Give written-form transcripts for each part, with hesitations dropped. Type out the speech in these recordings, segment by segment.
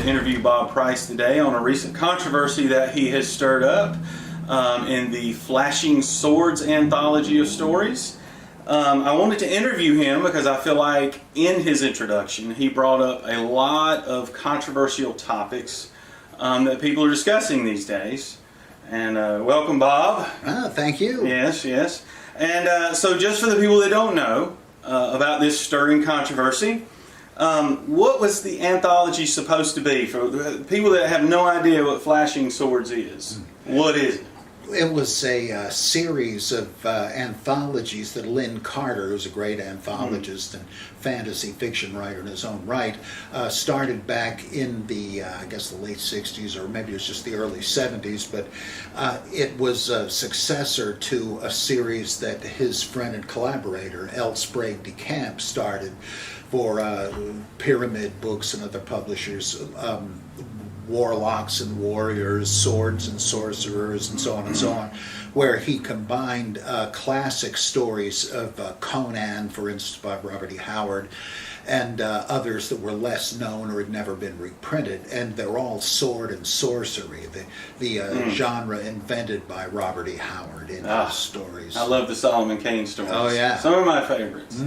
interview Bob Price today on a recent controversy that he has stirred up in the Flashing Swords anthology of stories. I wanted to interview him because I feel like in his introduction he brought up a lot of controversial topics that people are discussing these days. And welcome, Bob. Thank you. Yes, yes. And so just for the people that don't know about this stirring controversy, what was the anthology supposed to be? For people that have no idea what Flashing Swords is, what is it? It was a series of anthologies that Lin Carter, who's a great anthologist and fantasy fiction writer in his own right, started back in the, I guess, the late 60s, or maybe it was just the early 70s, but it was a successor to a series that his friend and collaborator, L. Sprague de Camp, started for Pyramid Books and other publishers, Warlocks and Warriors, Swords and Sorcerers, and so on and so on, where he combined classic stories of Conan, for instance, by Robert E. Howard, and others that were less known or had never been reprinted, and they're all sword and sorcery, the genre invented by Robert E. Howard in his stories. I love the Solomon Kane stories. Oh, yeah. Some of my favorites.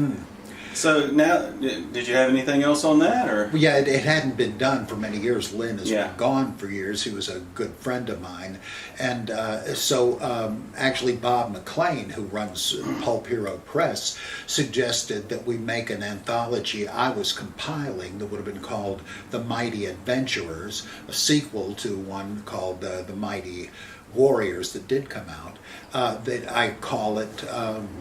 So now, did you have anything else on that, or? Yeah, it hadn't been done for many years. Lin has Yeah. been gone for years. He was a good friend of mine. And so actually Bob McLean, who runs Pulp Hero Press, suggested that we make an anthology I was compiling that would have been called The Mighty Adventurers, a sequel to one called The Mighty Warriors that did come out. That I call it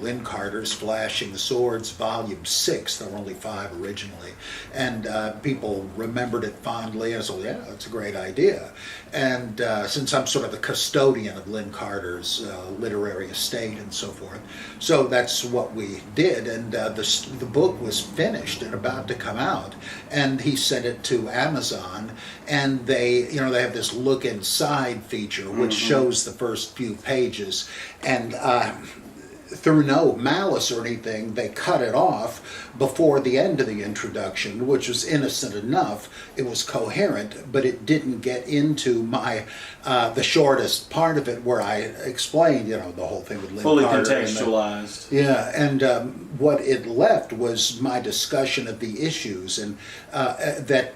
Lin Carter's Flashing Swords Volume 6. There were only 5 originally. And people remembered it fondly. I said, yeah, that's a great idea. And since I'm sort of the custodian of Lin Carter's literary estate and so forth, so that's what we did. And the book was finished and about to come out. And he sent it to Amazon. And they have this look inside feature, which shows the first few pages. And through no malice or anything, they cut it off before the end of the introduction, which was innocent enough. It was coherent, but it didn't get into my the shortest part of it, where I explained, the whole thing with Lin Fully Carter contextualized. and what it left was my discussion of the issues and that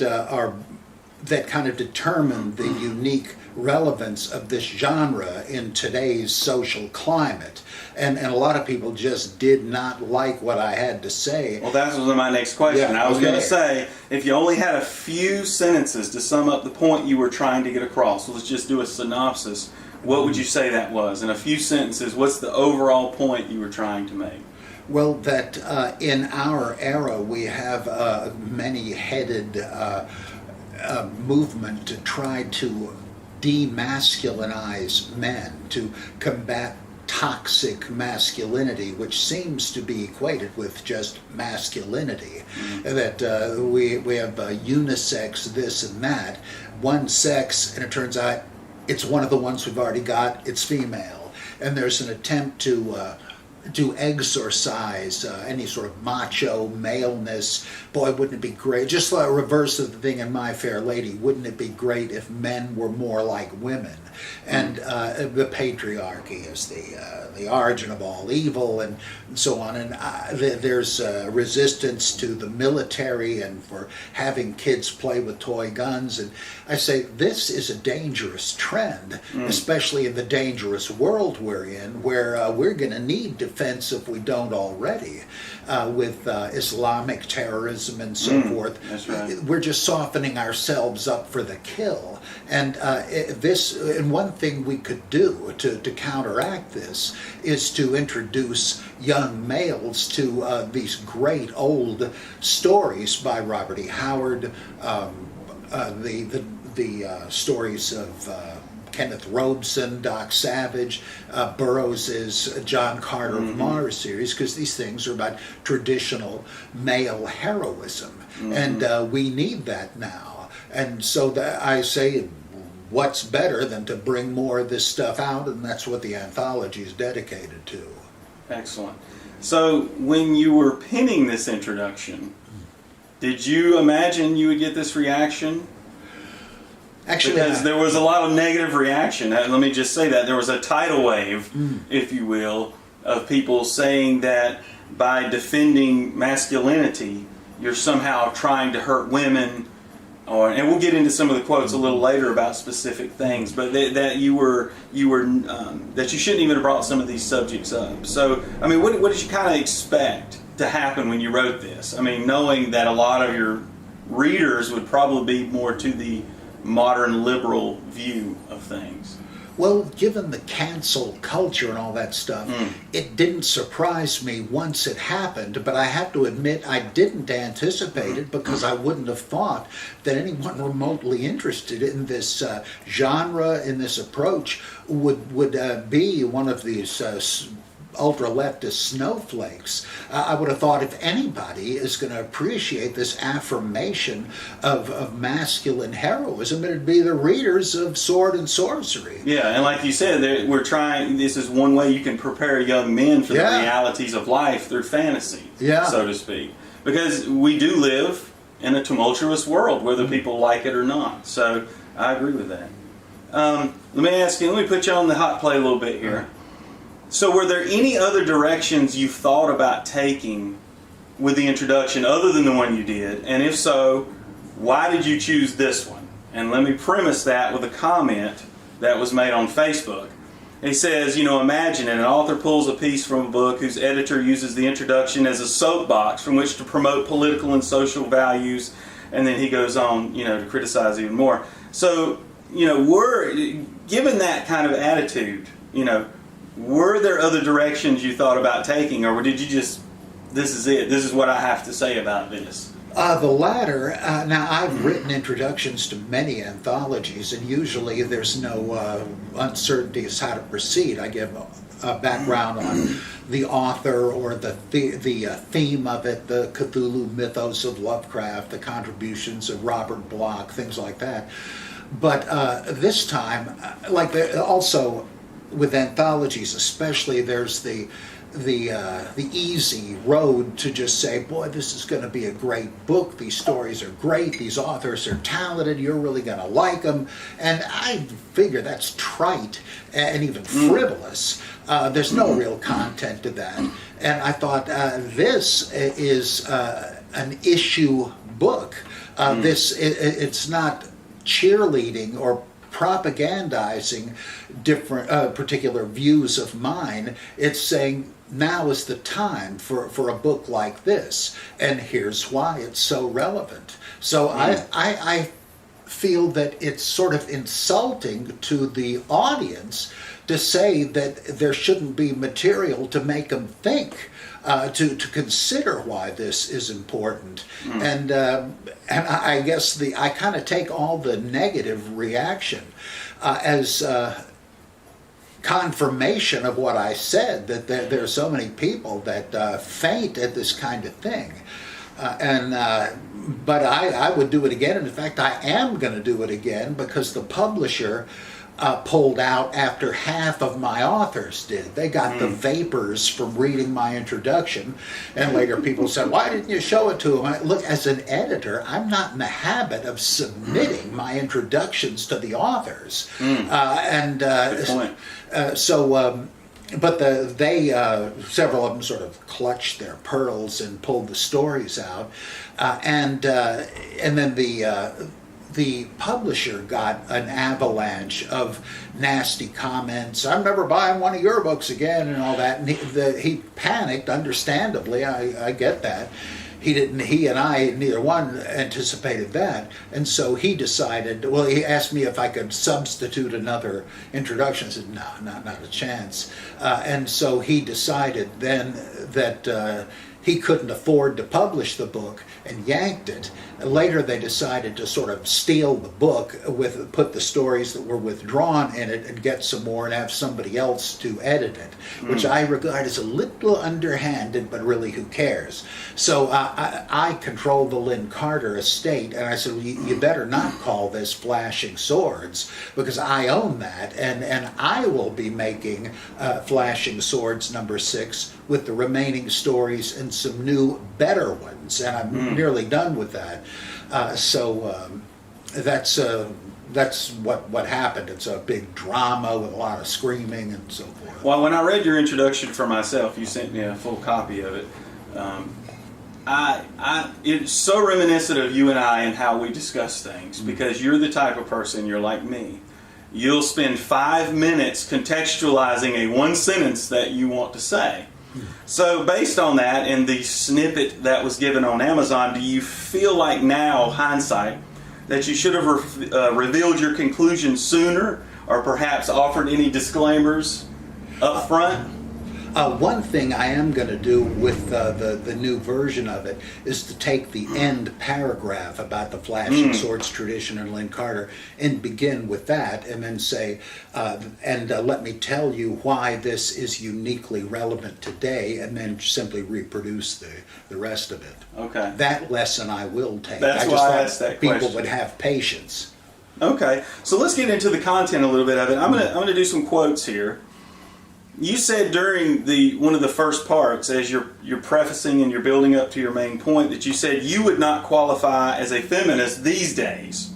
kind of determined the unique relevance of this genre in today's social climate. And a lot of people just did not like what I had to say. Well, that was my next question. Yeah, I was okay. going to say, if you only had a few sentences to sum up the point you were trying to get across, let's just do a synopsis. What would you say that was? In a few sentences, what's the overall point you were trying to make? Well, that in our era we have a many-headed movement to try to demasculinize men, to combat toxic masculinity, which seems to be equated with just masculinity. That we have unisex this and that, one sex, and it turns out it's one of the ones we've already got, it's female. And there's an attempt to exorcise any sort of macho maleness. Boy, wouldn't it be great, just like a reverse of the thing in My Fair Lady, wouldn't it be great if men were more like women? And the patriarchy is the origin of all evil, and so on. And there's resistance to the military and for having kids play with toy guns. And I say this is a dangerous trend, especially in the dangerous world we're in, where we're going to need defense if we don't already, with Islamic terrorism and so forth. That's right. We're just softening ourselves up for the kill. And one thing we could do to counteract this is to introduce young males to these great old stories by Robert E. Howard, the stories of Kenneth Robeson, Doc Savage, Burroughs' John Carter of Mars series, because these things are about traditional male heroism, and we need that now. And so I say, what's better than to bring more of this stuff out, and that's what the anthology is dedicated to. Excellent. So when you were penning this introduction, did you imagine you would get this reaction? Actually, because there was a lot of negative reaction. Let me just say that. There was a tidal wave, if you will, of people saying that by defending masculinity, you're somehow trying to hurt women. And we'll get into some of the quotes a little later about specific things, but that you shouldn't even have brought some of these subjects up. So, I mean, what did you kind of expect to happen when you wrote this? I mean, knowing that a lot of your readers would probably be more to the modern liberal view of things. Well, given the cancel culture and all that stuff, it didn't surprise me once it happened, but I have to admit I didn't anticipate it because I wouldn't have thought that anyone remotely interested in this genre, in this approach, would be one of these ultra-leftist snowflakes. I would have thought if anybody is going to appreciate this affirmation of masculine heroism, it'd be the readers of Sword and Sorcery. Yeah, and like you said, this is one way you can prepare young men for the realities of life through fantasy, so to speak. Because we do live in a tumultuous world, whether people like it or not. So I agree with that. Let me put you on the hot plate a little bit here. So were there any other directions you thought about taking with the introduction other than the one you did? And if so, why did you choose this one? And let me premise that with a comment that was made on Facebook. He says, imagine an author pulls a piece from a book whose editor uses the introduction as a soapbox from which to promote political and social values, and then he goes on, to criticize even more. So, given that kind of attitude, were there other directions you thought about taking, or did you just, this is it, this is what I have to say about this? The latter. Now, I've written introductions to many anthologies, and usually there's no uncertainty as how to proceed. I give a background on the author or the theme of it, the Cthulhu mythos of Lovecraft, the contributions of Robert Bloch, things like that. But this time, also with anthologies especially, there's the easy road to just say, boy, this is going to be a great book, these stories are great, these authors are talented, you're really going to like them. And I figure that's trite and even frivolous. There's no real content to that. And I thought, this is an issue book. It's not cheerleading or propagandizing different particular views of mine. It's saying now is the time for a book like this, and here's why it's so relevant. So I feel that it's sort of insulting to the audience to say that there shouldn't be material to make them think, to consider why this is important. And I guess I kind of take all the negative reaction as confirmation of what I said, that there are so many people that faint at this kind of thing. But I would do it again, and in fact I am going to do it again, because the publisher pulled out after half of my authors did. They got the vapors from reading my introduction, and later people said, why didn't you show it to them? Look, as an editor, I'm not in the habit of submitting my introductions to the authors. Good point. But several of them sort of clutched their pearls and pulled the stories out, and then the publisher got an avalanche of nasty comments. I'm never buying one of your books again, and all that. And he panicked, understandably. I get that. He and I, neither one anticipated that. And so he decided, well, he asked me if I could substitute another introduction. I said, no, not a chance. And so he decided then that he couldn't afford to publish the book and yanked it. Later they decided to sort of steal the book, put the stories that were withdrawn in it and get some more and have somebody else to edit it, which I regard as a little underhanded, but really who cares? So I control the Lin Carter estate, and I said, well, you better not call this Flashing Swords, because I own that, and I will be making Flashing Swords #6 with the remaining stories and some new, better ones, and I'm nearly done with that. That's what happened. It's a big drama with a lot of screaming and so forth. Well, when I read your introduction for myself, you sent me a full copy of it. It's so reminiscent of you and I and how we discuss things, because you're the type of person, you're like me. You'll spend 5 minutes contextualizing a one sentence that you want to say. So based on that and the snippet that was given on Amazon, do you feel like now, hindsight, that you should have revealed your conclusion sooner, or perhaps offered any disclaimers up front? One thing I am going to do with the new version of it is to take the end paragraph about the Flashing Swords tradition and Lin Carter and begin with that, and then say, let me tell you why this is uniquely relevant today, and then simply reproduce the rest of it. Okay. That lesson I will take. That's why I asked that question. People would have patience. Okay, so let's get into the content a little bit of it. I'm gonna do some quotes here. You said during one of the first parts, as you're prefacing and you're building up to your main point, that you said you would not qualify as a feminist these days.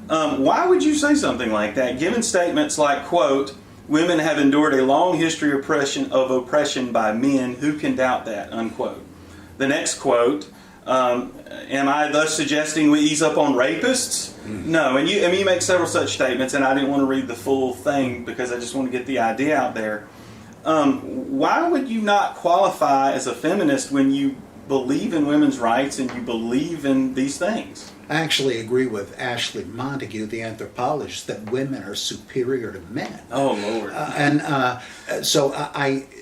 Why would you say something like that, given statements like, quote, "Women have endured a long history of oppression by men. Who can doubt that?" Unquote. The next quote, "Am I thus suggesting we ease up on rapists?" No, and you make several such statements, and I didn't want to read the full thing because I just want to get the idea out there. Why would you not qualify as a feminist when you believe in women's rights and you believe in these things? I actually agree with Ashley Montague, the anthropologist, that women are superior to men. Oh, Lord. So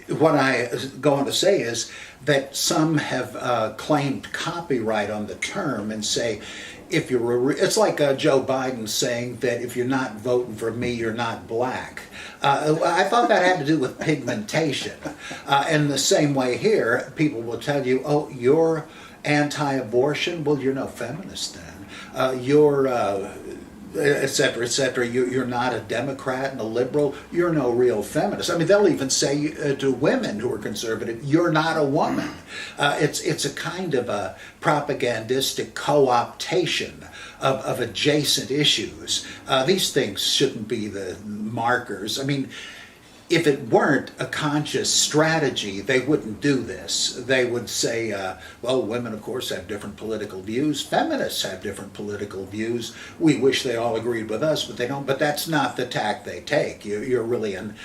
what I go on to say is that some have claimed copyright on the term and say, if you're it's like Joe Biden saying that if you're not voting for me, you're not black. I thought that had to do with pigmentation. In the same way here, people will tell you, oh, you're anti-abortion? Well, you're no feminist then. You're et cetera, et cetera. You're not a Democrat and a liberal. You're no real feminist. I mean, they'll even say to women who are conservative, you're not a woman. It's a kind of a propagandistic co-optation of adjacent issues. These things shouldn't be the markers. I mean, if it weren't a conscious strategy, they wouldn't do this. They would say, well, women, of course, have different political views. Feminists have different political views. We wish they all agreed with us, but they don't. But that's not the tack they take. You're really an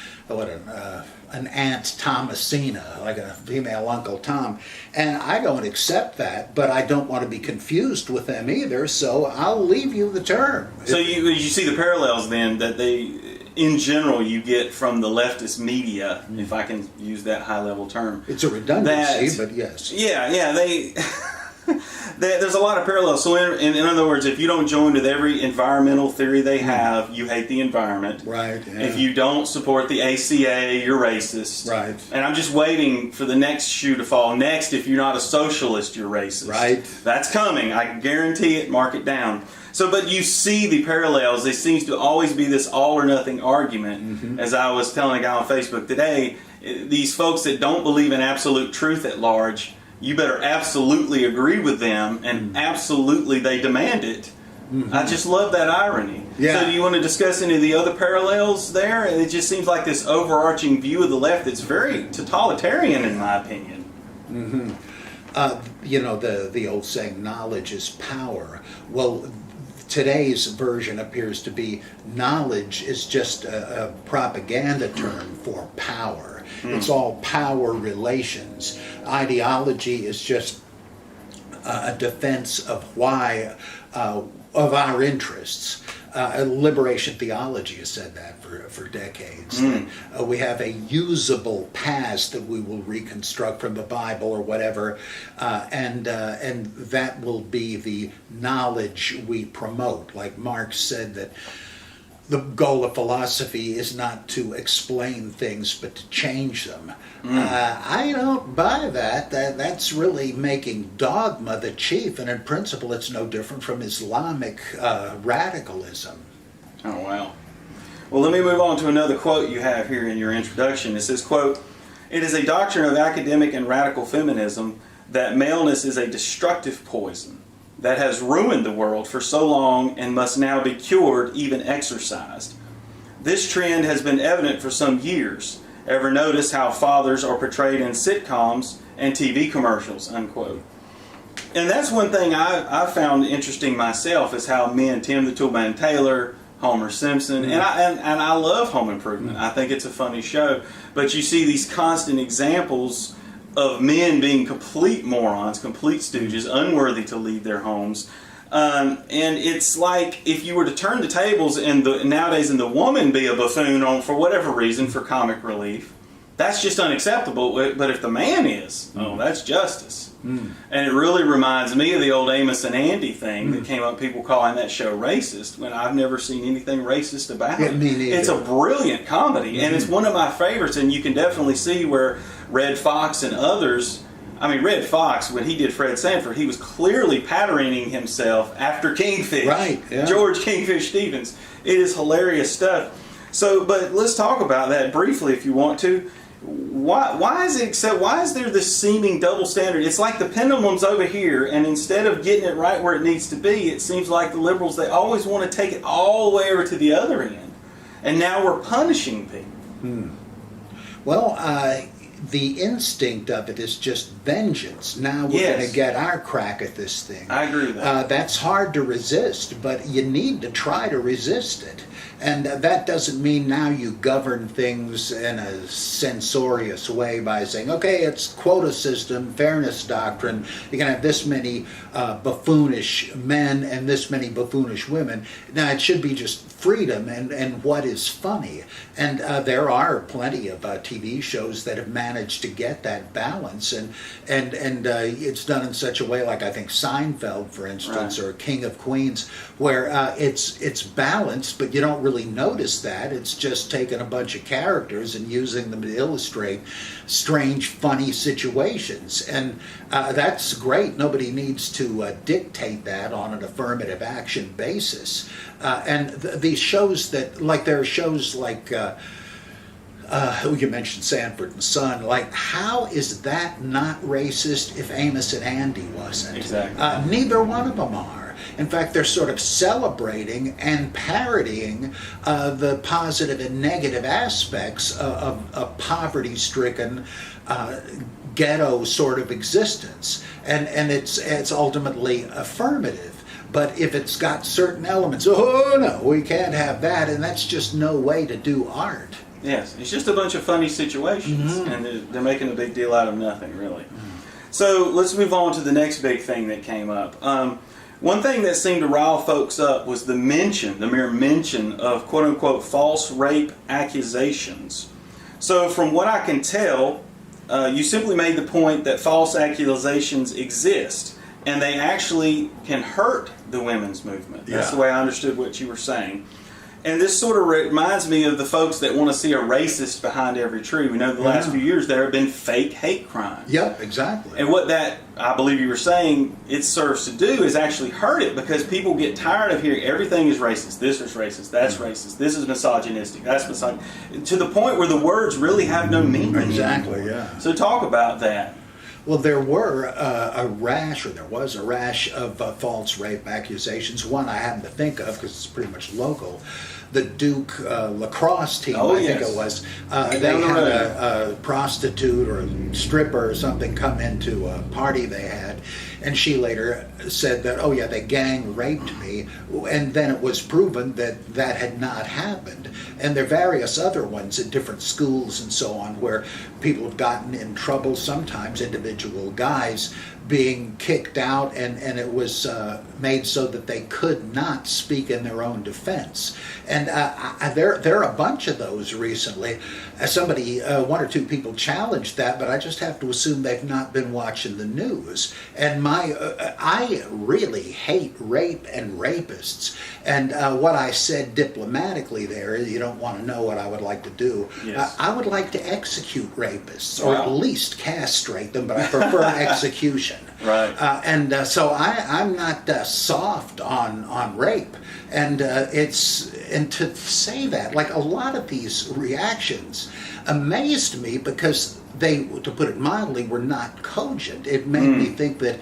Aunt Thomasina, like a female Uncle Tom. And I don't accept that, but I don't want to be confused with them either, so I'll leave you the term. So you see the parallels then that in general, you get from the leftist media, if I can use that high-level term. It's a redundancy, but yes. Yeah, there's a lot of parallels. So in other words, if you don't join with every environmental theory they have, you hate the environment. Right. Yeah. If you don't support the ACA, you're racist. Right. And I'm just waiting for the next shoe to fall. Next, if you're not a socialist, you're racist. Right. That's coming. I guarantee it. Mark it down. So, but you see the parallels. There seems to always be this all or nothing argument. Mm-hmm. As I was telling a guy on Facebook today, these folks that don't believe in absolute truth at large, you better absolutely agree with them, and absolutely they demand it. Mm-hmm. I just love that irony. Yeah. So do you want to discuss any of the other parallels there? It just seems like this overarching view of the left that's very totalitarian in my opinion. Mm-hmm. The old saying, knowledge is power. Well, today's version appears to be knowledge is just a propaganda term for power. It's all power relations. Ideology is just a defense of why, of our interests. Liberation theology has said that for decades. We have a usable past that we will reconstruct from the Bible or whatever, and that will be the knowledge we promote. Like Marx said that the goal of philosophy is not to explain things, but to change them. I don't buy that. That's really making dogma the chief, and in principle it's no different from Islamic radicalism. Oh, wow. Well, let me move on to another quote you have here in your introduction. It says, quote, "It is a doctrine of academic and radical feminism that maleness is a destructive poison, that has ruined the world for so long and must now be cured, even exorcised. This trend has been evident for some years. Ever notice how fathers are portrayed in sitcoms and TV commercials, unquote. And that's one thing I found interesting myself, is how men, Tim the Toolman Taylor, Homer Simpson, and I love Home Improvement. I think it's a funny show. But you see these constant examples of men being complete morons, complete stooges, unworthy to lead their homes. And it's like if you were to turn the tables nowadays and the woman be a buffoon for whatever reason, for comic relief, that's just unacceptable. But if the man is, that's justice. And it really reminds me of the old Amos and Andy thing that came up, people calling that show racist, when I've never seen anything racist about it. Me neither. It's a brilliant comedy, and it's one of my favorites, and you can definitely see where Red Fox and others, Red Fox, when he did Fred Sanford, he was clearly patterning himself after Kingfish. Right, yeah. George Kingfish Stevens. It is hilarious stuff. So, but let's talk about that briefly if you want to. Why is there this seeming double standard? It's like the pendulum's over here, and instead of getting it right where it needs to be, it seems like the liberals, they always want to take it all the way over to the other end. And now we're punishing people. Well, the instinct of it is just vengeance. Now we're going to get our crack at this thing. I agree with that. That's hard to resist, but you need to try to resist it. And that doesn't mean now you govern things in a censorious way by saying, okay, it's quota system, fairness doctrine, you're going to have this many buffoonish men and this many buffoonish women. Now, it should be just freedom and what is funny. And there are plenty of TV shows that have managed to get that balance. And it's done in such a way, like I think Seinfeld, for instance, or King of Queens, where it's balanced, but you don't really notice that. It's just taking a bunch of characters and using them to illustrate strange, funny situations. And that's great. Nobody needs to dictate that on an affirmative action basis. And these shows that, like there are shows like you mentioned Sanford and Son, like how is that not racist if Amos and Andy wasn't? Exactly. Neither one of them are. In fact, they're sort of celebrating and parodying the positive and negative aspects of a poverty-stricken ghetto sort of existence. And it's ultimately affirmative. But if it's got certain elements, oh no, we can't have that, and that's just no way to do art. Yes, it's just a bunch of funny situations, and they're making a big deal out of nothing, really. So let's move on to the next big thing that came up. One thing that seemed to rile folks up was the mere mention of quote-unquote false rape accusations. So from what I can tell, you simply made the point that false accusations exist, and they actually can hurt the women's movement. That's the way I understood what you were saying. And this sort of reminds me of the folks that want to see a racist behind every tree. We know the last few years there have been fake hate crimes. Yep, exactly. And what that, I believe you were saying, it serves to do is actually hurt it, because people get tired of hearing everything is racist. This is racist. That's racist. This is misogynistic. That's misogynistic. To the point where the words really have no meaning. Exactly, anymore. yeah. So talk about that. Well, there was a rash of false rape accusations. One I happen to think of because it's pretty much local. The Duke lacrosse team, I think it was, they had a prostitute or a stripper or something come into a party they had, and she later said that, oh yeah, they gang raped me, and then it was proven that that had not happened. And there are various other ones at different schools and so on where people have gotten in trouble, sometimes individual guys being kicked out, and it was made so that they could not speak in their own defense. And there are a bunch of those recently. Somebody, one or two people challenged that, but I just have to assume they've not been watching the news. And I really hate rape and rapists. And what I said diplomatically there is, you don't want to know what I would like to do. Yes. I would like to execute rapists, or at least castrate them, but I prefer execution. Right. So I'm not soft on rape, and to say that, like, a lot of these reactions amazed me because they, to put it mildly, were not cogent. It made me think that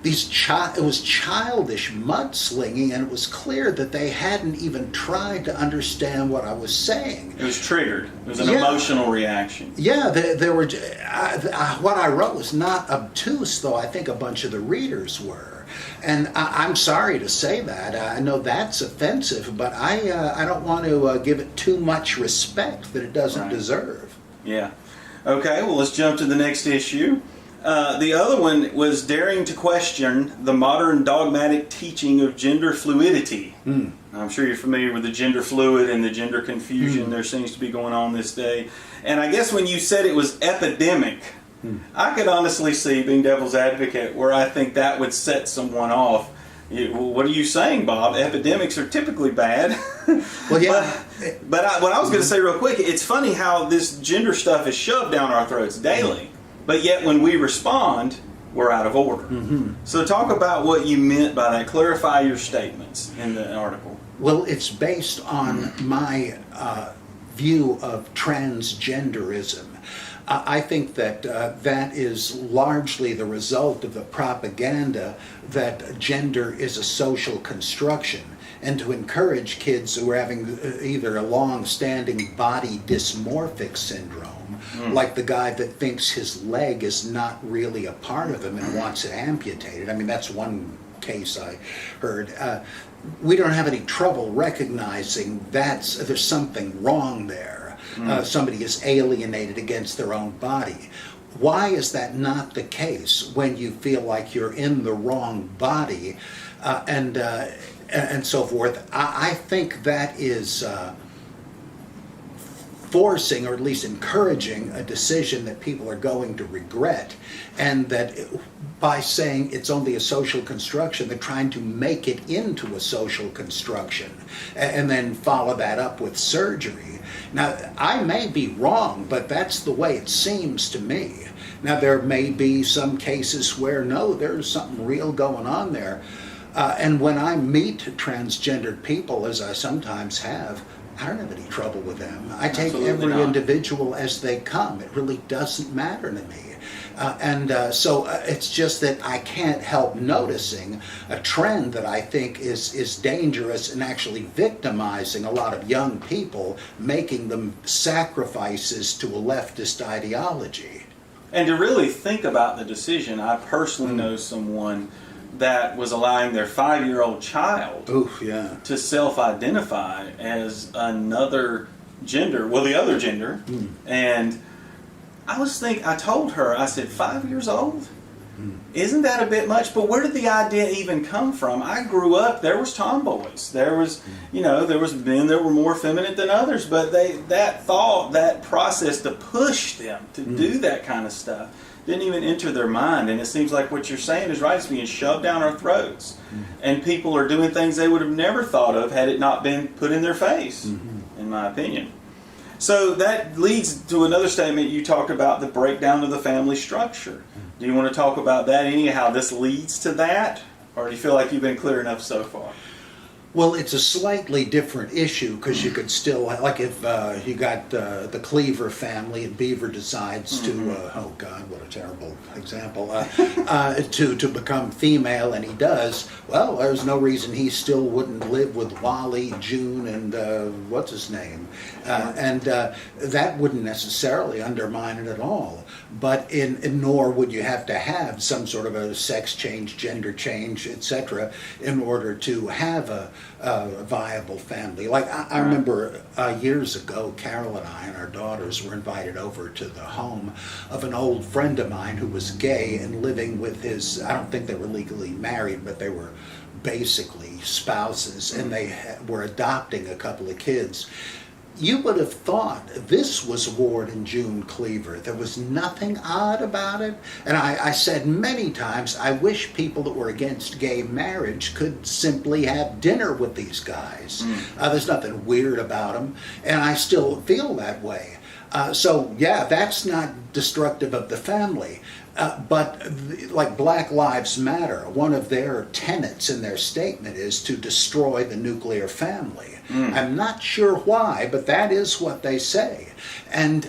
it was childish mudslinging, and it was clear that they hadn't even tried to understand what I was saying. It was triggered. It was an emotional reaction. Yeah, there were. What I wrote was not obtuse, though I think a bunch of the readers were. And I'm sorry to say that. I know that's offensive, but I don't want to give it too much respect that it doesn't deserve. Yeah. Okay, well, let's jump to the next issue. The other one was daring to question the modern dogmatic teaching of gender fluidity. I'm sure you're familiar with the gender fluid and the gender confusion there seems to be going on this day. And I guess when you said it was epidemic, I could honestly see, being devil's advocate, where I think that would set someone off. What are you saying, Bob? Epidemics are typically bad. Well, yeah. But what I was going to say real quick, it's funny how this gender stuff is shoved down our throats daily. But yet when we respond, we're out of order. So talk about what you meant by that. Clarify your statements in the article. Well, it's based on my view of transgenderism. I think that that is largely the result of the propaganda that gender is a social construction, and to encourage kids who are having either a long-standing body dysmorphic syndrome, like the guy that thinks his leg is not really a part of him and wants it amputated. I mean, that's one case I heard. We don't have any trouble recognizing there's something wrong there. Somebody is alienated against their own body. Why is that not the case when you feel like you're in the wrong body and so forth? I think that is forcing, or at least encouraging, a decision that people are going to regret, and that by saying it's only a social construction, they're trying to make it into a social construction and then follow that up with surgery. Now, I may be wrong, but that's the way it seems to me. Now, there may be some cases where, no, there's something real going on there. And when I meet transgendered people, as I sometimes have, I don't have any trouble with them. I take every individual as they come. It really doesn't matter to me. So it's just that I can't help noticing a trend that I think is dangerous and actually victimizing a lot of young people, making them sacrifices to a leftist ideology. And to really think about the decision, I personally know someone that was allowing their 5-year-old child to self-identify as another gender, well, the other gender. And I told her, I said, 5 years old? Isn't that a bit much? But where did the idea even come from? I grew up, there was tomboys. There was, there was men that were more feminine than others, but that process to push them to do that kind of stuff didn't even enter their mind. And it seems like what you're saying is right. It's being shoved down our throats. And people are doing things they would have never thought of had it not been put in their face, in my opinion. So that leads to another statement. You talked about the breakdown of the family structure. Do you want to talk about that anyhow? This leads to that? Or do you feel like you've been clear enough so far? Well, it's a slightly different issue because you could still, like if you got the Cleaver family and Beaver decides to, oh God, what a terrible example, to become female, and he does, well, there's no reason he still wouldn't live with Wally, June, and what's his name? And that wouldn't necessarily undermine it at all. But nor would you have to have some sort of a sex change, gender change, etc., in order to have a viable family. Like I remember years ago, Carol and I and our daughters were invited over to the home of an old friend of mine who was gay and living with his, I don't think they were legally married, but they were basically spouses, and they were adopting a couple of kids. You would have thought this was Ward and June Cleaver. There was nothing odd about it. And I said many times, I wish people that were against gay marriage could simply have dinner with these guys. There's nothing weird about them. And I still feel that way. So, yeah, that's not destructive of the family. But like Black Lives Matter, one of their tenets in their statement is to destroy the nuclear family. I'm not sure why, but that is what they say. And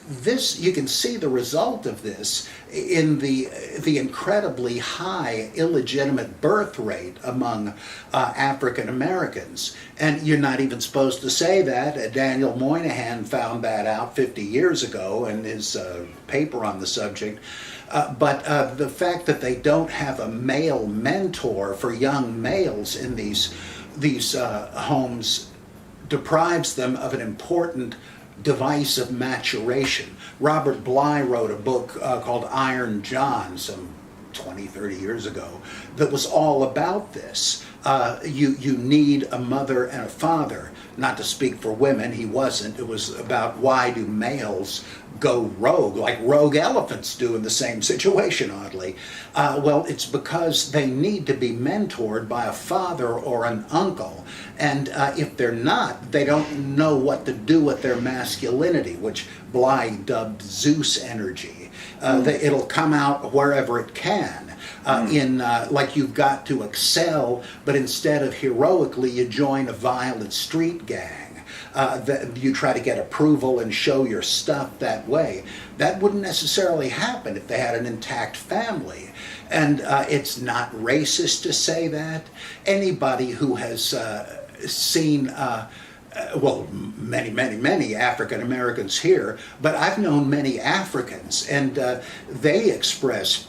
this, you can see the result of this in the incredibly high illegitimate birth rate among African Americans. And you're not even supposed to say that. Daniel Moynihan found that out 50 years ago in his paper on the subject. But the fact that they don't have a male mentor for young males in these homes deprives them of an important device of maturation. Robert Bly wrote a book called Iron John some 20, 30 years ago that was all about this. You need a mother and a father. Not to speak for women, he wasn't. It was about why do males go rogue, like rogue elephants do in the same situation, oddly. Well, it's because they need to be mentored by a father or an uncle. And if they're not, they don't know what to do with their masculinity, which Bly dubbed Zeus energy. It'll come out wherever it can. Like you've got to excel, but instead of heroically, you join a violent street gang. You try to get approval and show your stuff that way. That wouldn't necessarily happen if they had an intact family. And it's not racist to say that. Anybody who has seen many African Americans here, but I've known many Africans, and they express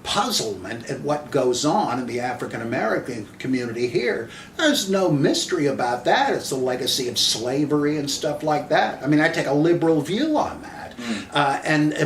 puzzlement at what goes on in the African American community here. There's no mystery about that. It's the legacy of slavery and stuff like that. I mean, I take a liberal view on that.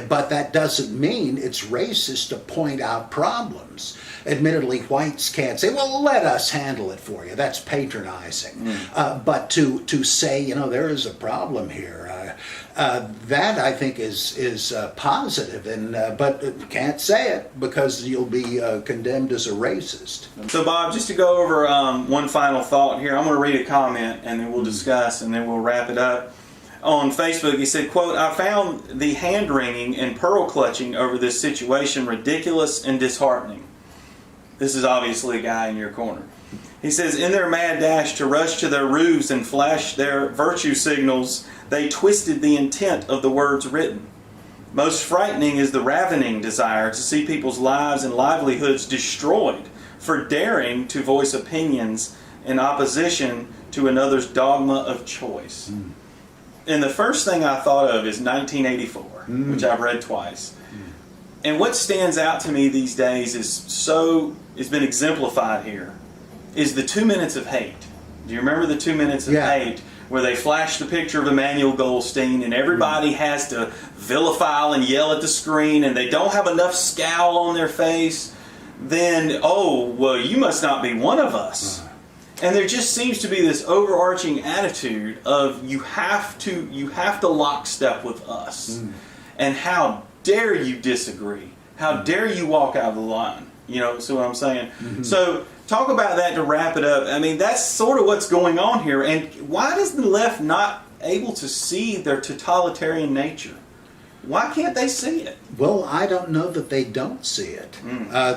But that doesn't mean it's racist to point out problems. Admittedly, whites can't say, well, let us handle it for you. That's patronizing. But to say, there is a problem here, that I think is positive, but can't say it because you'll be condemned as a racist. So, Bob, just to go over one final thought here, I'm going to read a comment and then we'll discuss and then we'll wrap it up. On Facebook, he said, quote, "I found the hand-wringing and pearl-clutching over this situation ridiculous and disheartening." This is obviously a guy in your corner. He says, "In their mad dash to rush to their roofs and flash their virtue signals, they twisted the intent of the words written. Most frightening is the ravening desire to see people's lives and livelihoods destroyed for daring to voice opinions in opposition to another's dogma of choice." And the first thing I thought of is 1984, which I've read twice. And what stands out to me these days it's been exemplified here, is the 2 minutes of hate. Do you remember the 2 minutes of hate where they flash the picture of Emmanuel Goldstein and everybody has to vilify and yell at the screen and they don't have enough scowl on their face? Then, oh, well, you must not be one of us. And there just seems to be this overarching attitude of you have to lockstep with us. And how dare you disagree? How dare you walk out of the line? See what I'm saying? So talk about that to wrap it up. I mean, that's sort of what's going on here. And why is the left not able to see their totalitarian nature? Why can't they see it? Well, I don't know that they don't see it.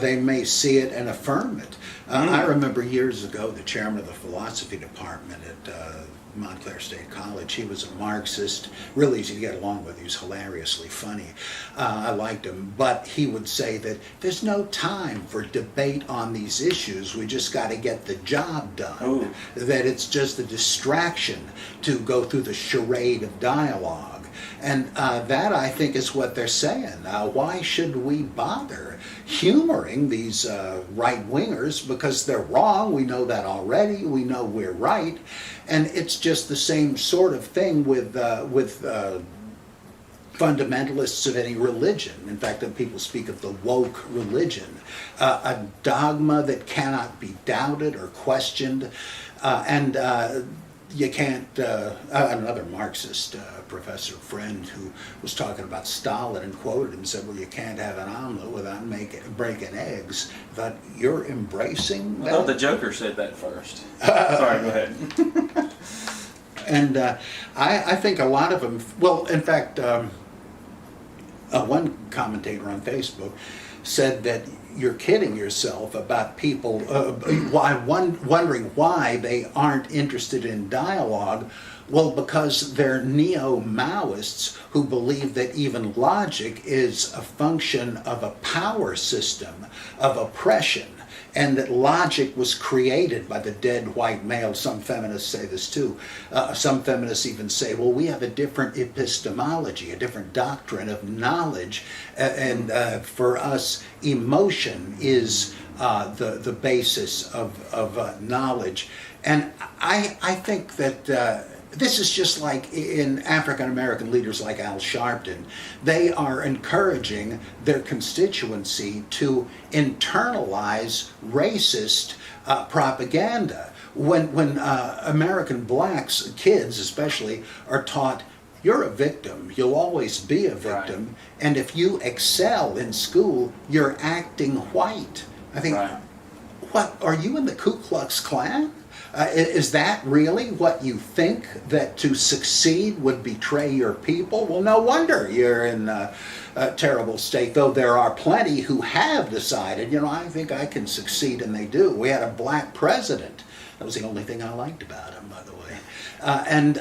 They may see it and affirm it. I remember years ago the chairman of the philosophy department at Montclair State College, he was a Marxist, really easy to get along with. He was hilariously funny. I liked him. But he would say that there's no time for debate on these issues. We just got to get the job done. That it's just a distraction to go through the charade of dialogue. And that, I think, is what they're saying. Why should we bother humoring these right-wingers? Because they're wrong. We know that already. We know we're right. And it's just the same sort of thing with fundamentalists of any religion. In fact, people speak of the woke religion, a dogma that cannot be doubted or questioned. You can't, another Marxist professor friend who was talking about Stalin and quoted him, said, well, you can't have an omelet without breaking eggs. I thought, you're embracing that? I thought the Joker said that first. Sorry, go ahead. And I think a lot of them, well, in fact, one commentator on Facebook said that you're kidding yourself about people wondering why they aren't interested in dialogue. Well, because they're neo-Maoists who believe that even logic is a function of a power system of oppression, and that logic was created by the dead white male. Some feminists say this too. Some feminists even say, well, we have a different epistemology, a different doctrine of knowledge, and for us, emotion is the basis of knowledge. And I think that this is just like in African American leaders like Al Sharpton. They are encouraging their constituency to internalize racist propaganda. When American blacks, kids especially, are taught, you're a victim, you'll always be a victim, right. And if you excel in school, you're acting white. I think, right. What, are you in the Ku Klux Klan? Is that really what you think, that to succeed would betray your people? Well, no wonder you're in a terrible state, though there are plenty who have decided, I think I can succeed, and they do. We had a black president. That was the only thing I liked about him, by the way. And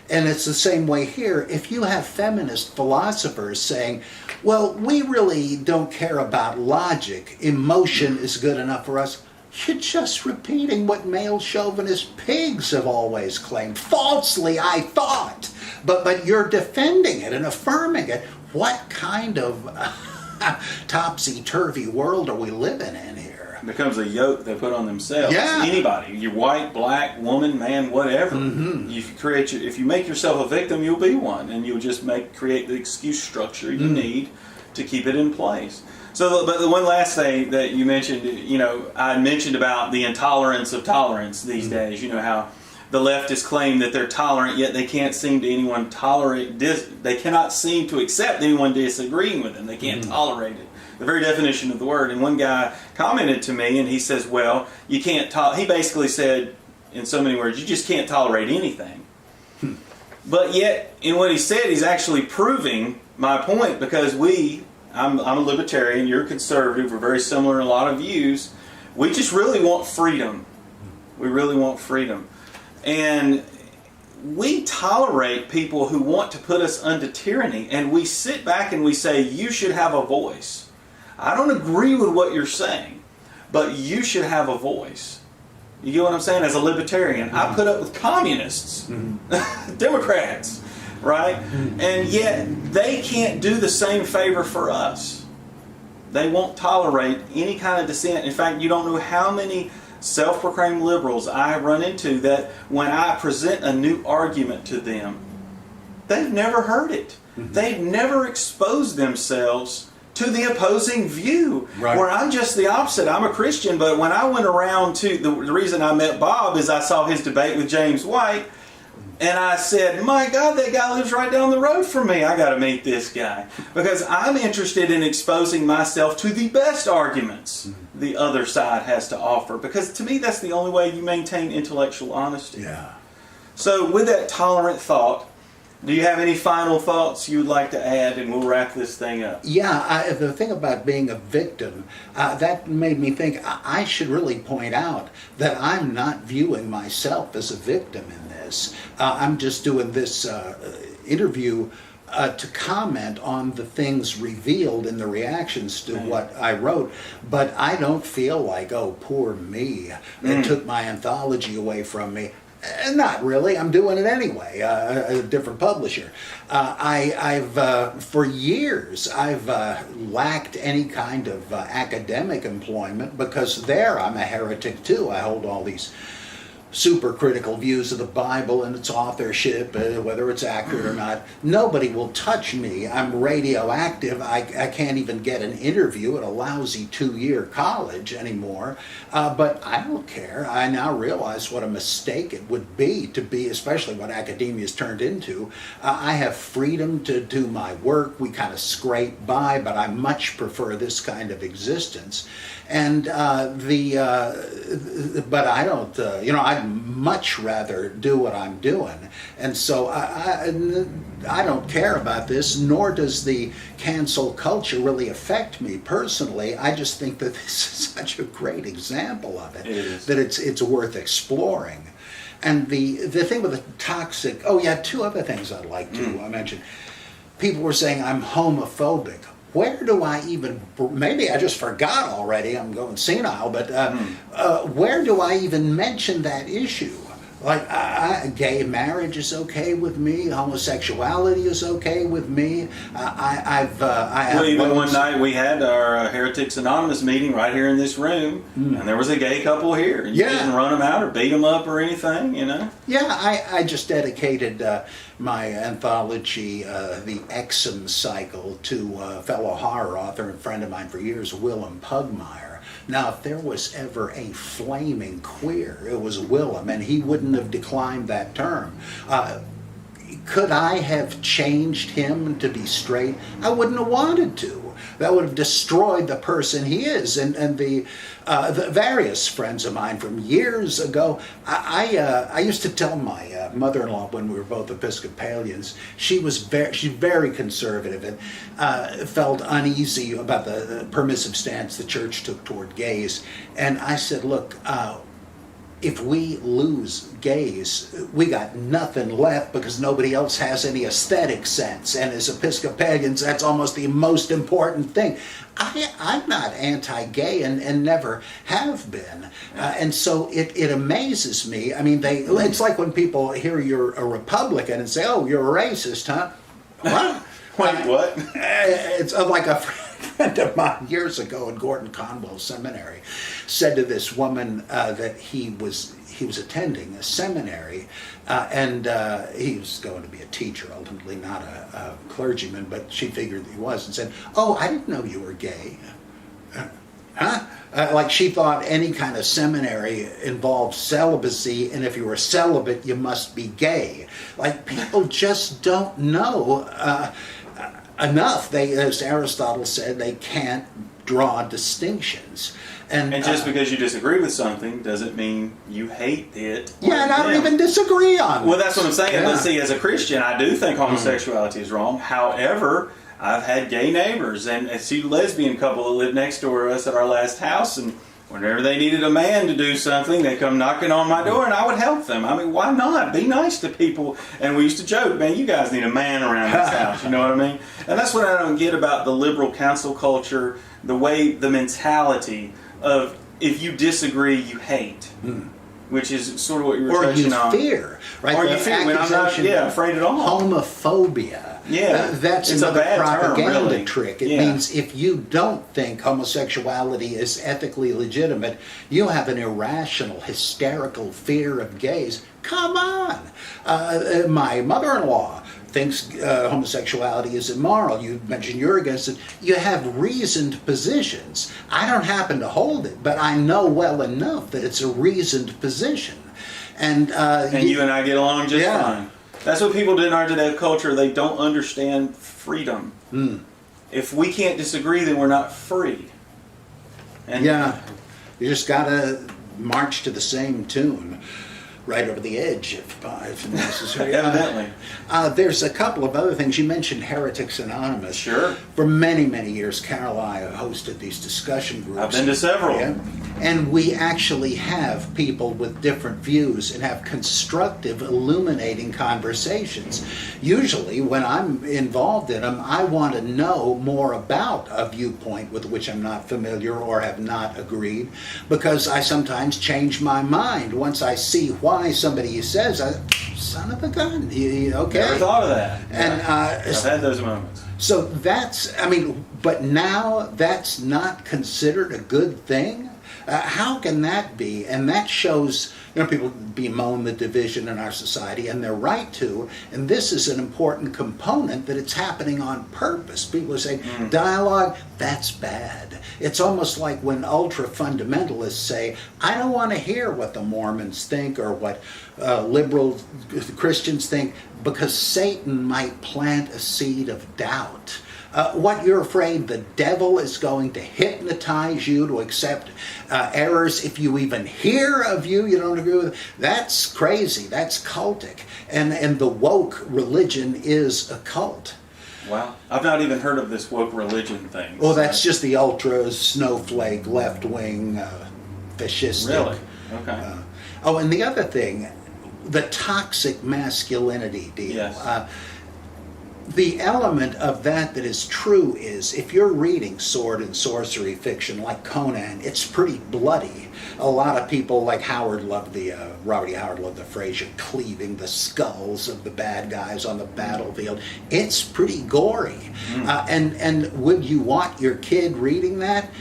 it's the same way here. If you have feminist philosophers saying, well, we really don't care about logic, emotion is good enough for us, you're just repeating what male chauvinist pigs have always claimed. Falsely, I thought. But you're defending it and affirming it. What kind of topsy-turvy world are we living in here? It becomes a yoke they put on themselves. Yeah. Anybody. You're white, black, woman, man, whatever. Mm-hmm. If you make yourself a victim, you'll be one. And you'll just create the excuse structure you need to keep it in place. So, but the one last thing that you mentioned, I mentioned about the intolerance of tolerance these days. How the leftists claim that they're tolerant, yet they can't seem to they cannot seem to accept anyone disagreeing with them. They can't tolerate it. The very definition of the word. And one guy commented to me, and he says, well, you can't he basically said, in so many words, you just can't tolerate anything. But yet, in what he said, he's actually proving my point, because I'm a libertarian, you're a conservative, we're very similar in a lot of views. We just really want freedom. We really want freedom. And we tolerate people who want to put us under tyranny, and we sit back and we say, you should have a voice. I don't agree with what you're saying, but you should have a voice. You get what I'm saying? As a libertarian, I put up with communists, Democrats, right? And yet they can't do the same favor for us. They won't tolerate any kind of dissent. In fact, you don't know how many self-proclaimed liberals I have run into that when I present a new argument to them, they've never heard it. They've never exposed themselves to the opposing view. Right. Where I'm just the opposite. I'm a Christian, but when I went around to, the reason I met Bob is I saw his debate with James White, and I said, my God, that guy lives right down the road from me. I got to meet this guy. Because I'm interested in exposing myself to the best arguments the other side has to offer. Because to me, that's the only way you maintain intellectual honesty. Yeah. So with that tolerant thought, do you have any final thoughts you would like to add, and we'll wrap this thing up? Yeah, the thing about being a victim, that made me think I should really point out that I'm not viewing myself as a victim in this. I'm just doing this interview to comment on the things revealed in the reactions to what I wrote, but I don't feel like, oh, poor me, it took my anthology away from me. Not really. I'm doing it anyway. A different publisher. For years, I've lacked any kind of academic employment because there I'm a heretic too. I hold all these super critical views of the Bible and its authorship, whether it's accurate or not. Nobody will touch me. I'm radioactive. I can't even get an interview at a lousy 2-year college anymore. But I don't care. I now realize what a mistake it would be, especially what academia's turned into. I have freedom to do my work. We kind of scrape by, but I much prefer this kind of existence. And but I don't, much rather do what I'm doing. And so I don't care about this, nor does the cancel culture really affect me personally. I just think that this is such a great example of it, that it's worth exploring. And the thing with the toxic, two other things I'd like to mention. People were saying I'm homophobic. Where do I even, maybe I just forgot already, I'm going senile, but where do I even mention that issue? Like, gay marriage is okay with me. Homosexuality is okay with me. Even one night we had our Heretics Anonymous meeting right here in this room, and there was a gay couple here. And you didn't run them out or beat them up or anything, you know? Yeah, I just dedicated my anthology, The Exum Cycle, to a fellow horror author and friend of mine for years, Willem Pugmire. Now, if there was ever a flaming queer, it was Willem, and he wouldn't have declined that term. Could I have changed him to be straight? I wouldn't have wanted to. That would have destroyed the person he is. And the various friends of mine from years ago, I used to tell my mother-in-law when we were both Episcopalians, she's very conservative and felt uneasy about the permissive stance the church took toward gays. And I said, look, if we lose gays, we got nothing left because nobody else has any aesthetic sense. And as Episcopalians, that's almost the most important thing. I'm not anti-gay and never have been. And so it amazes me. I mean, it's like when people hear you're a Republican and say, oh, you're a racist, huh? What? Wait, what? It's like a friend of mine years ago in Gordon Conwell Seminary said to this woman that he was attending a seminary and he was going to be a teacher, ultimately not a clergyman, but she figured that he was, and said, oh, I didn't know you were gay. Huh? Like she thought any kind of seminary involved celibacy, and if you were celibate, you must be gay. Like, people just don't know enough. As Aristotle said, they can't draw distinctions. And just because you disagree with something doesn't mean you hate it. Yeah, and I don't even disagree on it. Well, that's what I'm saying. But see, as a Christian, I do think homosexuality is wrong. However, I've had gay neighbors and a lesbian couple that lived next door to us at our last house, and whenever they needed a man to do something, they'd come knocking on my door and I would help them. I mean, why not? Be nice to people. And we used to joke, man, you guys need a man around this house. You know what I mean? And that's what I don't get about the liberal council culture, the mentality of if you disagree, you hate. Which is sort of what you were touching on. Or you fear, right? Or you fear when I'm not afraid at all. Homophobia. Yeah, that's it's another a bad propaganda term, really. trick. It means if you don't think homosexuality is ethically legitimate, you have an irrational, hysterical fear of gays. Come on! My mother-in-law thinks homosexuality is immoral. You mentioned you're against it. You have reasoned positions. I don't happen to hold it, but I know well enough that it's a reasoned position. And you and I get along just fine. That's what people do in our today culture. They don't understand freedom. If we can't disagree, then we're not free. And you just got to march to the same tune. Right over the edge, if necessary. Evidently. There's a couple of other things. You mentioned Heretics Anonymous. Sure. For many, many years, Carol and I hosted these discussion groups. I've been to several. Yeah? And we actually have people with different views and have constructive, illuminating conversations. Usually, when I'm involved in them, I want to know more about a viewpoint with which I'm not familiar or have not agreed, because I sometimes change my mind once I see why somebody says, son of a gun, okay. Never thought of that. And I've had those moments. So but now that's not considered a good thing? How can that be? And that shows, people bemoan the division in our society, and they're right to, and this is an important component that it's happening on purpose. People are saying, dialogue, that's bad. It's almost like when ultra-fundamentalists say, I don't want to hear what the Mormons think or what liberal Christians think, because Satan might plant a seed of doubt. What you're afraid the devil is going to hypnotize you to accept errors if you even hear a view you don't agree with, that's crazy. That's cultic. And the woke religion is a cult. Wow. I've not even heard of this woke religion thing. Well, that's just the ultra snowflake, left-wing, fascistic. Really? Okay. Oh, and the other thing, the toxic masculinity deal. Yes. The element of that is true is if you're reading sword and sorcery fiction like Conan, it's pretty bloody. A lot of people like Robert E. Howard loved the phrase, you're cleaving the skulls of the bad guys on the battlefield. It's pretty gory. And would you want your kid reading that?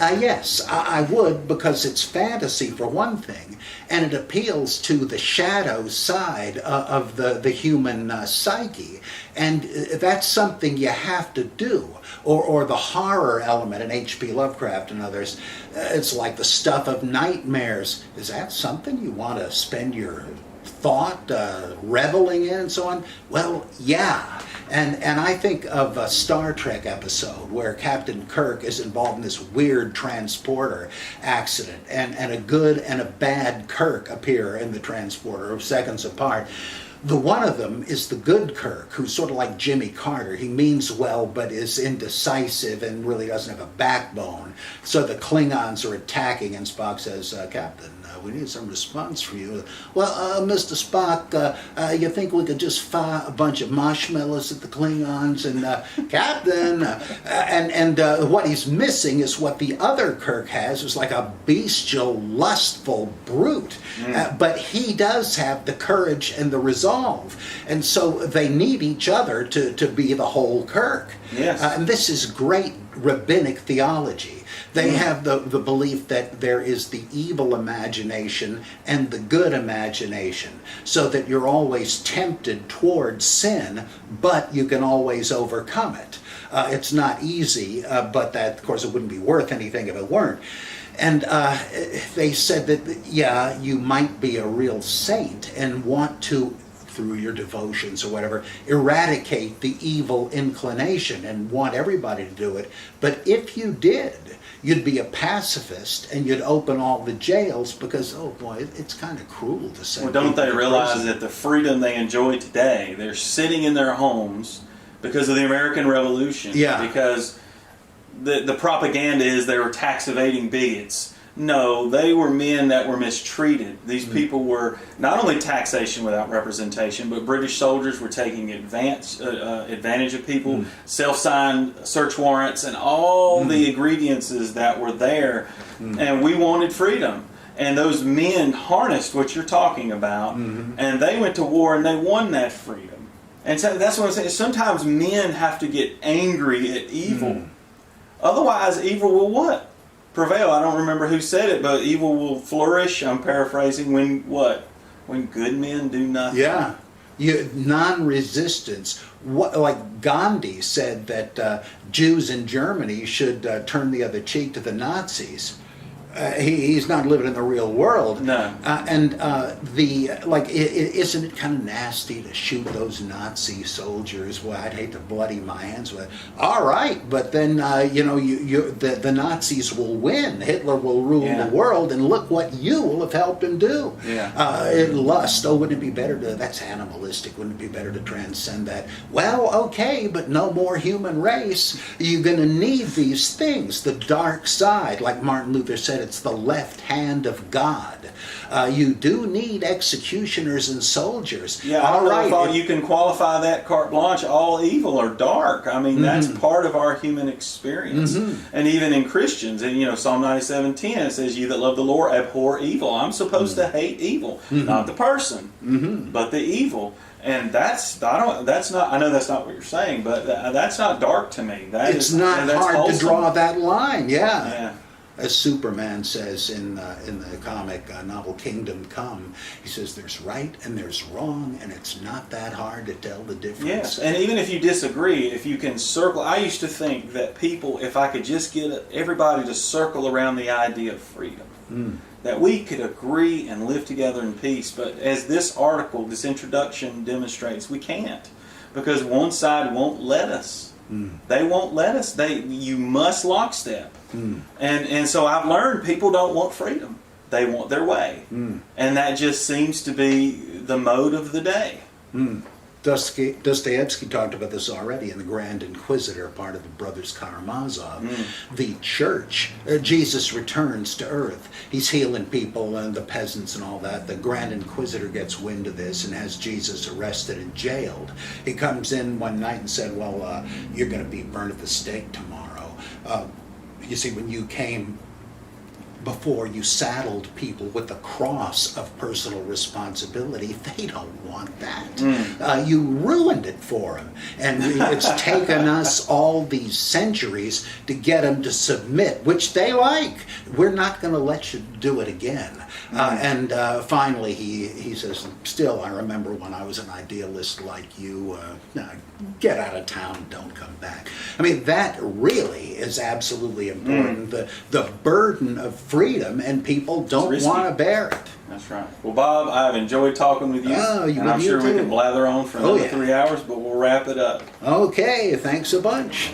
Yes, I would, because it's fantasy for one thing, and it appeals to the shadow side of the human psyche, and that's something you have to do. Or the horror element in H.P. Lovecraft and others, it's like the stuff of nightmares. Is that something you want to spend your thought reveling in and so on? Well, yeah. And I think of a Star Trek episode where Captain Kirk is involved in this weird transporter accident, and a good and a bad Kirk appear in the transporter seconds apart. The one of them is the good Kirk, who's sort of like Jimmy Carter. He means well, but is indecisive and really doesn't have a backbone. So the Klingons are attacking, and Spock says, Captain, we need some response from you. Well, Mr. Spock, you think we could just fire a bunch of marshmallows at the Klingons? And Captain, and what he's missing is what the other Kirk has, is like a bestial, lustful brute. But he does have the courage and the resolve. And so they need each other to be the whole Kirk. Yes. And this is great rabbinic theology. They have the belief that there is the evil imagination and the good imagination, so that you're always tempted towards sin, but you can always overcome it. It's not easy, but that, of course, it wouldn't be worth anything if it weren't. And they said that, yeah, you might be a real saint and want to, through your devotions or whatever, eradicate the evil inclination and want everybody to do it. But if you did, you'd be a pacifist and you'd open all the jails because, oh boy, it's kind of cruel to say. Well, don't they realize that the freedom they enjoy today, they're sitting in their homes because of the American Revolution? Yeah. Because the propaganda is they were tax evading bigots. No, they were men that were mistreated. These people were not only taxation without representation, but British soldiers were taking advantage of people, self-signed search warrants, and all the ingredients that were there. And we wanted freedom. And those men harnessed what you're talking about, and they went to war and they won that freedom. And so that's what I'm saying. Sometimes men have to get angry at evil. Otherwise, evil will what? Prevail. I don't remember who said it, but evil will flourish. I'm paraphrasing. When what? When good men do nothing. Yeah. Non-resistance. Like Gandhi said that Jews in Germany should turn the other cheek to the Nazis. He's not living in the real world. No. Isn't it kind of nasty to shoot those Nazi soldiers? Well, I'd hate to bloody my hands with it. All right, but then the Nazis will win. Hitler will rule the world, and look what you will have helped him do. Yeah. Lust. Oh, wouldn't it be better to? That's animalistic. Wouldn't it be better to transcend that? Well, okay, but no more human race. You're going to need these things. The dark side, like Martin Luther said. It's the left hand of God. You do need executioners and soldiers. Yeah, I thought you can qualify that carte blanche. All evil or dark. I mean, that's part of our human experience. And even in Christians, and Psalm 97:10 it says, "You that love the Lord abhor evil." I'm supposed to hate evil, not the person, but the evil. And that's not. I know that's not what you're saying, but that's not dark to me. It's not hard wholesome. to draw that line. Yeah. As Superman says in the comic novel Kingdom Come, he says there's right and there's wrong, and it's not that hard to tell the difference. Yes, and even if you disagree, if you can circle, I used to think that people, if I could just get everybody to circle around the idea of freedom, that we could agree and live together in peace. But as this article, this introduction demonstrates, we can't, because one side won't let us. They won't let us. You must lockstep. And so I've learned people don't want freedom. They want their way. And that just seems to be the mode of the day. Dostoevsky talked about this already in The Grand Inquisitor, part of the Brothers Karamazov. The church, Jesus returns to earth. He's healing people and the peasants and all that. The Grand Inquisitor gets wind of this and has Jesus arrested and jailed. He comes in one night and said, well, you're going to be burned at the stake tomorrow. You see, when you came before, you saddled people with the cross of personal responsibility. They don't want that. You ruined it for them. And it's taken us all these centuries to get them to submit, which they like. We're not going to let you do it again. And finally, he says, still, I remember when I was an idealist like you, get out of town, don't come back. I mean, that really is absolutely important. The burden of freedom, and people don't want to bear it. That's right. Well, Bob, I've enjoyed talking with you. And I'm sure we can blather on for another 3 hours, but we'll wrap it up. Okay, thanks a bunch.